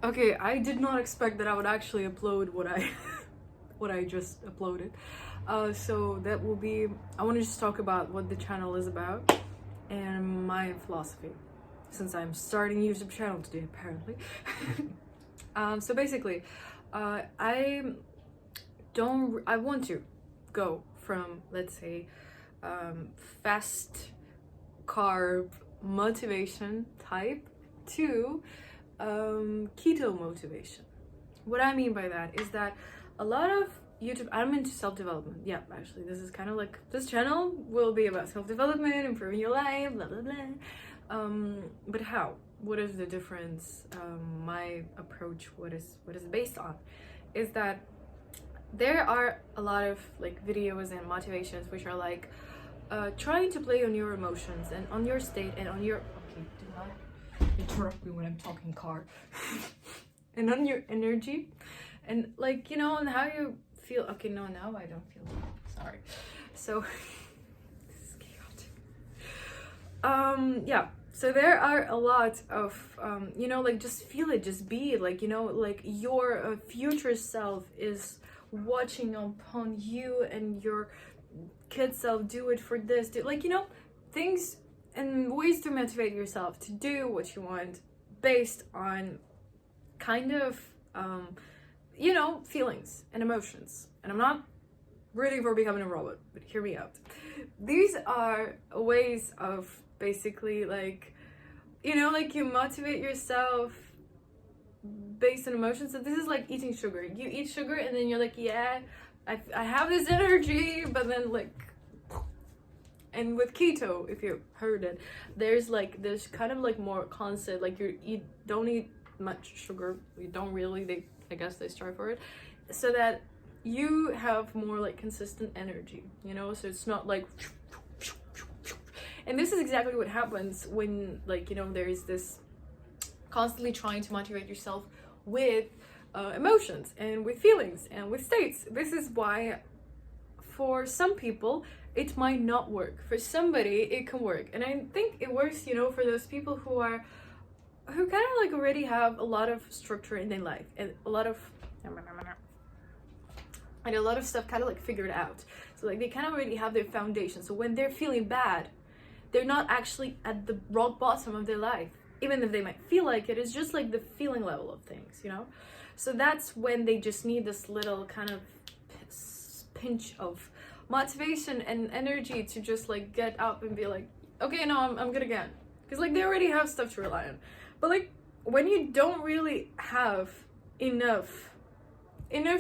Okay, I did not expect that I would actually upload what I what I just uploaded. So that will be, I want to just talk about what the channel is about and my philosophy, since I'm starting a YouTube channel today apparently. So basically, I want to go from, let's say, fast carb motivation type to keto motivation. What I mean by that is that a lot of YouTube, I'm into self-development. Yeah, actually, this is kind of like, this channel will be about self-development, improving your life, blah blah blah. But how? What is the difference? My approach, what is it based on? Is that there are a lot of like videos and motivations which are like trying to play on your emotions and on your state and on your, okay, do not interrupt me when I'm talking car. And on your energy and like, you know, and how you feel. Okay, no, now I don't feel that. Sorry. So this is chaotic. Yeah, so there are a lot of you know, like, just feel it, just be it, like, you know, like your future self is watching upon you and your kid self. Do it for this, do, like, you know, things and ways to motivate yourself to do what you want based on kind of you know, feelings and emotions. And I'm not rooting for becoming a robot, but hear me out. These are ways of basically, like, you know, like, you motivate yourself based on emotions. So this is like eating sugar. You eat sugar and then you're like, yeah, I have this energy, but then like, and with keto, if you heard it, there's kind of like more constant, like, don't eat much sugar. You don't really, I guess they strive for it, so that you have more like consistent energy, you know, so it's not like, and this is exactly what happens when, like, you know, there is this constantly trying to motivate yourself with emotions and with feelings and with states. This is why for some people it might not work. For somebody it can work, and I think it works, you know, for those people who kind of like already have a lot of structure in their life and a lot of stuff kind of like figured out. So like they kind of already have their foundation. So when they're feeling bad, they're not actually at the rock bottom of their life. Even if they might feel like it, it's just like the feeling level of things, you know? So that's when they just need this little kind of pinch of motivation and energy to just like get up and be like, okay, no, I'm good again. Because like they already have stuff to rely on. But like when you don't really have enough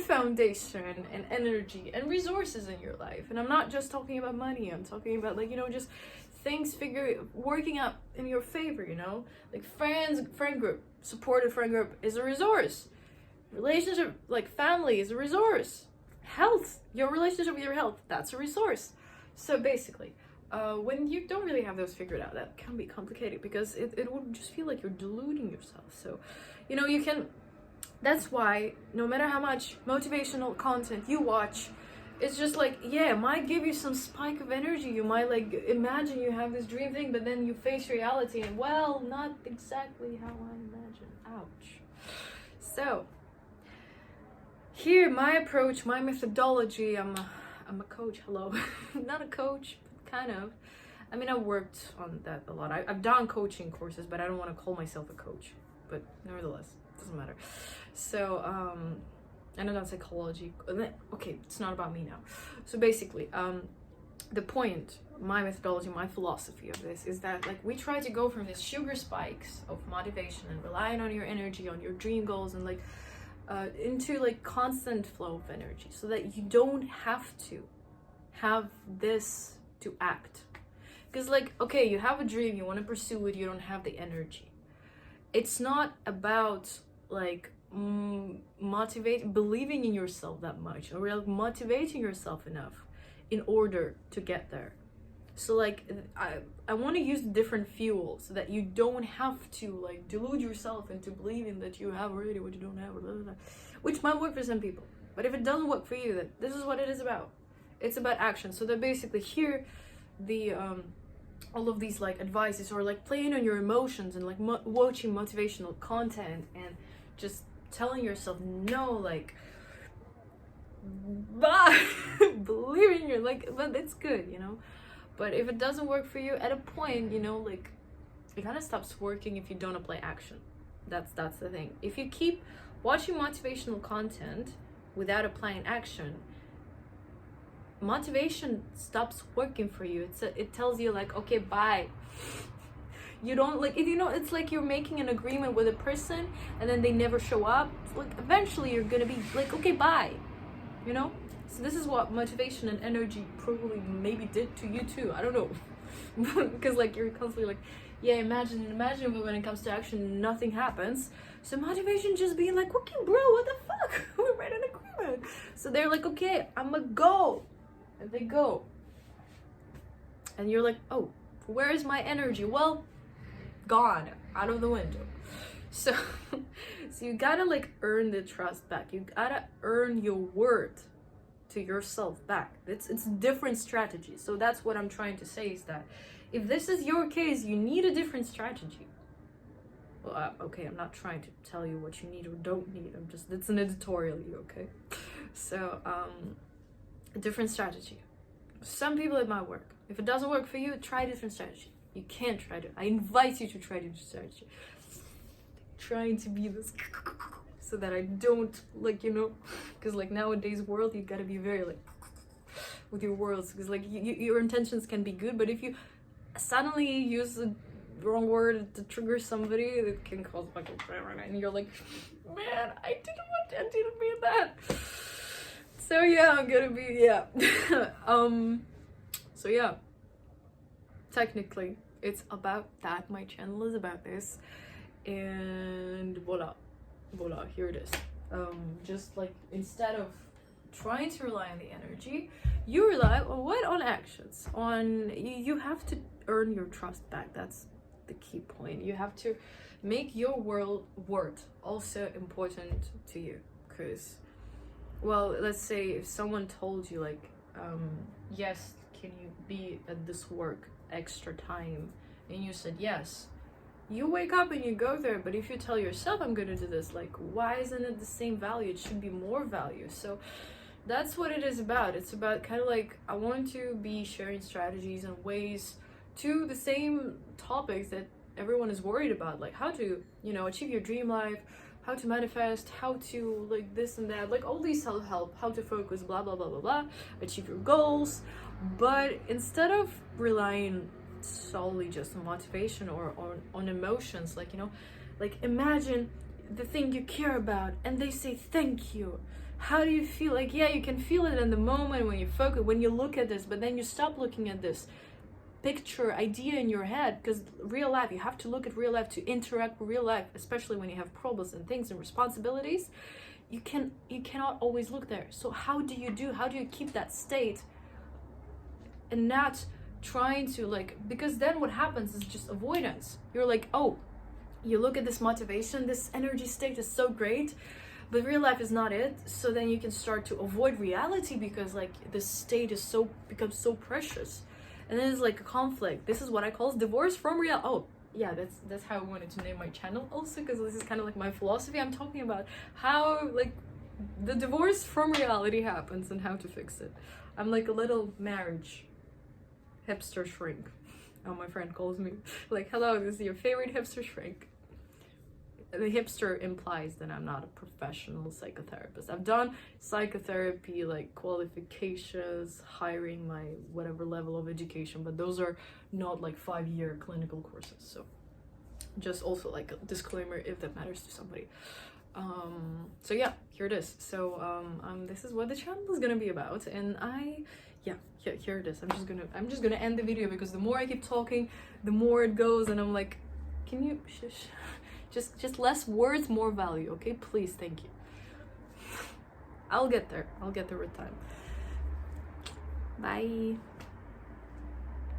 foundation and energy and resources in your life, and I'm not just talking about money, I'm talking about, like, you know, just things working out in your favor, you know, like friend group, supportive friend group is a resource. Relationship, like family, is a resource. Health, your relationship with your health, that's a resource. So basically, when you don't really have those figured out, that can be complicated because it would just feel like you're deluding yourself. So, you know, that's why no matter how much motivational content you watch, it's just like, yeah, it might give you some spike of energy. You might like imagine you have this dream thing, but then you face reality and, well, not exactly how I imagine. Ouch. So here, my approach, my methodology, I'm a coach, hello. Not a coach, but kind of. I mean, I worked on that a lot. I've done coaching courses, but I don't want to call myself a coach. But nevertheless, it doesn't matter. So, I know that's psychology. Okay, it's not about me now. So basically, the point, my methodology, my philosophy of this is that, like, we try to go from these sugar spikes of motivation and relying on your energy, on your dream goals, and like, into like constant flow of energy, so that you don't have to have this to act. Because like, okay, you have a dream, you want to pursue it, you don't have the energy. It's not about like believing in yourself that much, or like motivating yourself enough in order to get there. So like, I want to use different fuels so that you don't have to like delude yourself into believing that you have already what you don't have, blah, blah, blah, which might work for some people. But if it doesn't work for you, then this is what it is about. It's about action. So that basically here, the all of these like advices, or like playing on your emotions and like watching motivational content and just telling yourself no, like, bye. Believe in your, like, but it's good, you know. But if it doesn't work for you, at a point, you know, like, it kind of stops working if you don't apply action. That's the thing. If you keep watching motivational content without applying action, motivation stops working for you. It tells you, like, okay, bye. You don't, like, if you know, it's like you're making an agreement with a person and then they never show up. Like, eventually you're gonna be like, okay, bye, you know. So this is what motivation and energy probably maybe did to you too. I don't know. Because, like, you're constantly like, yeah, imagine, but when it comes to action, nothing happens. So motivation just being like, okay, bro, what the fuck? We made an agreement. So they're like, okay, I'ma go. And they go. And you're like, oh, where is my energy? Well, gone, out of the window. So you gotta, like, earn the trust back. You gotta earn your worth to yourself back. It's different strategy. So that's what I'm trying to say, is that if this is your case, you need a different strategy. Well, okay, I'm not trying to tell you what you need or don't need. It's an editorial, okay? So, a different strategy. Some people it might work. If it doesn't work for you, try a different strategy. You can't try to. I invite you to try to strategy. Trying to be this so that I don't, like, you know, because, like, nowadays world, you gotta be very, like, with your words, because, like, your intentions can be good, but if you suddenly use the wrong word to trigger somebody, it can cause, like, and you're like, man, I didn't mean that. So yeah, I'm gonna be, yeah. So yeah, technically it's about that. My channel is about this, and voila, here it is. Just, like, instead of trying to rely on the energy, you rely on what? On actions. On you have to earn your trust back. That's the key point. You have to make your worth also important to you. Because, well, let's say if someone told you, like, yes, can you be at this work extra time, and you said yes, you wake up and you go there. But if you tell yourself, I'm gonna do this, like, why isn't it the same value? It should be more value. So that's what it is about. It's about kind of like, I want to be sharing strategies and ways to the same topics that everyone is worried about, like how to, you know, achieve your dream life, how to manifest, how to, like, this and that, like all these self-help, how to focus, blah blah blah blah blah, achieve your goals. But instead of relying solely just on motivation or on emotions, like, you know, like, imagine the thing you care about and they say thank you. How do you feel? Like, yeah, you can feel it in the moment when you focus, when you look at this, but then you stop looking at this picture idea in your head, because real life, you have to look at real life to interact with real life, especially when you have problems and things and responsibilities. You cannot always look there. So how do you keep that state and not trying to, like, because then what happens is just avoidance. You're like, oh, you look at this motivation, this energy state is so great, but real life is not it. So then you can start to avoid reality, because, like, this state is becomes so precious, and then it's like a conflict. This is what I call divorce from real. Oh yeah, that's how I wanted to name my channel also, because this is kind of like my philosophy. I'm talking about how, like, the divorce from reality happens and how to fix it. I'm like a little marriage hipster shrink. Oh, my friend calls me like, hello, this is your favorite hipster shrink. The hipster implies that I'm not a professional psychotherapist. I've done psychotherapy, like, qualifications, hiring my whatever level of education, but those are not like 5-year clinical courses. So just also, like, a disclaimer if that matters to somebody. So yeah, here it is. So this is what the channel is gonna be about, and here it is. I'm just gonna end the video, because the more I keep talking, the more it goes, and I'm like, can you shush? Just less words, more value, okay? Please, thank you. I'll get there with time. Bye.